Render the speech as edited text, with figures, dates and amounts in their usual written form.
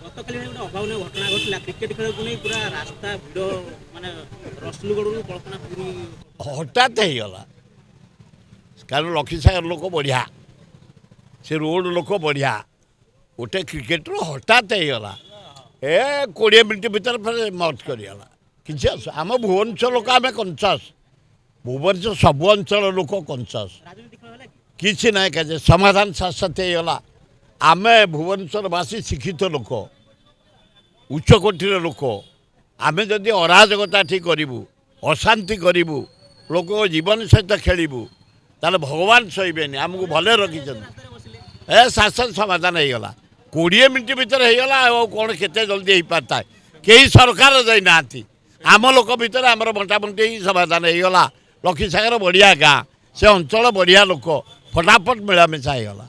ଗତକାଲି ଗୋଟେ ଅଭାବନୀୟ ଘଟଣା ଘଟିଲା କ୍ରିକେଟ ଖେଳକୁ ନେଇ ପୁରା ରାସ୍ତା ଭିଡ଼ ମାନେ ରସୁଲଗଡ଼ରୁ କଳ୍ପନା ପୁରୀ ହଠାତ୍ ହେଇଗଲା କାରଣ ଲକ୍ଷ୍ମୀସାଗର ଲୋକ ବଢ଼ିଆ ସେ ରୋଡ଼ ଲୋକ ବଢ଼ିଆ ଗୋଟେ କ୍ରିକେଟରୁ ହଠାତ୍ ହେଇଗଲା 20 ମିନିଟ୍ ଭିତରେ ଫେରେ ମର୍ଜ କରିଗଲା କିଛି ଆମ ଭୁବନେଶ୍ୱର ଲୋକ ଆମେ କନସସ୍ ଭୁବନେଶ୍ୱର ସବୁ ଅଞ୍ଚଳ ଲୋକ କନସସ୍ ରାଜନୀତି ଖେଳ ହେଲା କି କିଛି ନାହିଁ କାଜେ ସମାଧାନ ସାଥେ ହେଇଗଲା ଆମେ ଭୁବନେଶ୍ୱରବାସୀ ଶିକ୍ଷିତ ଲୋକ ଉଚ୍ଚକୋଟୀର ଲୋକ ଆମେ ଯଦି ଅରାଜକତା ଠିକ୍ କରିବୁ ଅଶାନ୍ତି କରିବୁ ଲୋକଙ୍କ ଜୀବନ ସହିତ ଖେଳିବୁ ତାହେଲେ ଭଗବାନ ସହିବେନି ଆମକୁ ଭଲ ରଖିଛନ୍ତି ଶାସନ ସମାଧାନ ହେଇଗଲା 20 ମିନିଟ୍ ଭିତରେ ହେଇଗଲା ଆଉ କ'ଣ କେତେ ଜଲ୍ଦି ହେଇପାରିଥାଏ କେହି ସରକାର ଯାଇନାହାନ୍ତି ଆମ ଲୋକ ଭିତରେ ଆମର ବଣ୍ଟାବଣ୍ଟି ହେଇକି ସମାଧାନ ହେଇଗଲା ଲକ୍ଷ୍ମୀସାଗର ବଢ଼ିଆ ଗାଁ ସେ ଅଞ୍ଚଳ ବଢ଼ିଆ ଲୋକ ଫଟାଫଟ ମିଳାମିଶା ହେଇଗଲା